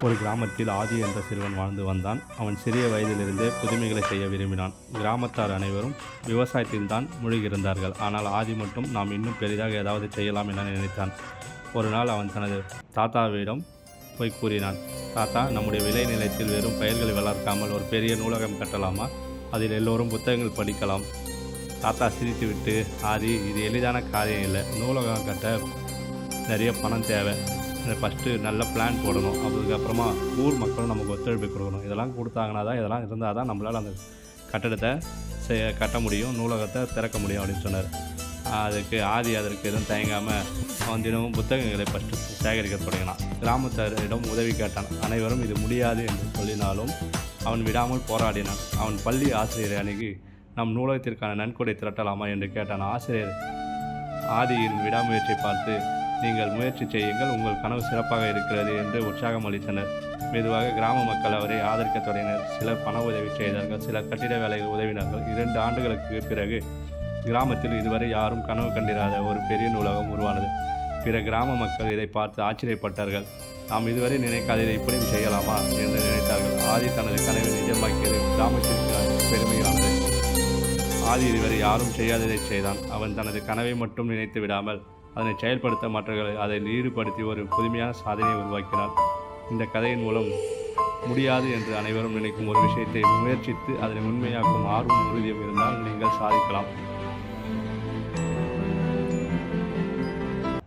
ஒரு கிராமத்தில் ஆதி என்ற சிறுவன் வாழ்ந்து வந்தான். அவன் சிறிய வயதிலிருந்தே புதுமைகளை செய்ய விரும்பினான். கிராமத்தார் அனைவரும் விவசாயத்தில்தான் மூழ்கியிருந்தார்கள். ஆனால் ஆதி மட்டும் நாம் இன்னும் பெரிதாக ஏதாவது செய்யலாம் என நினைத்தான். ஒரு நாள் அவன் தனது தாத்தாவிடம் போய் கூறினான், தாத்தா, நம்முடைய விளைநிலத்தில் வெறும் பயிர்களை வளர்க்காமல் ஒரு பெரிய நூலகம் கட்டலாமா? அதில் எல்லோரும் புத்தகங்கள் படிக்கலாம். தாத்தா சிரித்துவிட்டு, ஆதி, இது எளிதான காரியம் இல்லை. நூலகம் கட்ட நிறைய பணம் தேவை. ஃபஸ்ட்டு நல்ல பிளான் போடணும். அதுக்கப்புறமா ஊர் மக்களும் நமக்கு ஒத்துழைப்பு கொடுக்கணும். இதெல்லாம் கொடுத்தாங்கன்னா தான், இதெல்லாம் இருந்தால் தான் நம்மளால் அந்த கட்டடத்தை கட்ட முடியும், நூலகத்தை திறக்க முடியும் அப்படின்னு சொன்னார். அதற்கு எதுவும் தயங்காமல் அவன் தினமும் புத்தகங்களை ஃபஸ்ட்டு சேகரிக்க தொடங்கினான். கிராமத்தாரிடம் உதவி கேட்டான். அனைவரும் இது முடியாது என்று சொல்லினாலும் அவன் விடாமல் போராடினான். அவன் பள்ளி ஆசிரியரை அணுகி, நம் நூலகத்திற்கான நன்கொடை திரட்டலாமா என்று கேட்டான். ஆசிரியர் ஆதியின் விடாமுயற்சியை பார்த்து, நீங்கள் முயற்சி செய்யுங்கள், உங்கள் கனவு சிறப்பாக இருக்கிறது என்று உற்சாகம் அளித்தனர். மெதுவாக கிராம மக்கள் அவரை ஆதரிக்க தொடங்கினர். சிலர் பண உதவி செய்தார்கள், சிலர் கட்டிட வேலைகள் உதவினார்கள். 2 ஆண்டுகளுக்கு பிறகு கிராமத்தில் இதுவரை யாரும் கனவு கண்டிராத ஒரு பெரிய நூலகம் உருவானது. பிற கிராம மக்கள் இதை பார்த்து ஆச்சரியப்பட்டார்கள். நாம் இதுவரை நினைக்காததை இப்படியும் செய்யலாமா என்று நினைத்தார்கள். ஆதி தனது கனவை நிஜமாக்கியது கிராமத்திற்கு பெருமையானது. ஆதி இதுவரை யாரும் செய்யாததை செய்தான். அவன் தனது கனவை மட்டும் நினைத்து விடாமல் அதனை செயல்படுத்த மற்றவர்களை அதில் ஈடுபடுத்தி ஒரு புதுமையான சாதனையை உருவாக்கினார். இந்த கதையின் மூலம் முடியாது என்று அனைவரும் நினைக்கும் ஒரு விஷயத்தை முயற்சித்து அதனை உண்மையாக்கும் ஆர்வம் உறுதியும் இருந்தால் நீங்கள் சாதிக்கலாம்.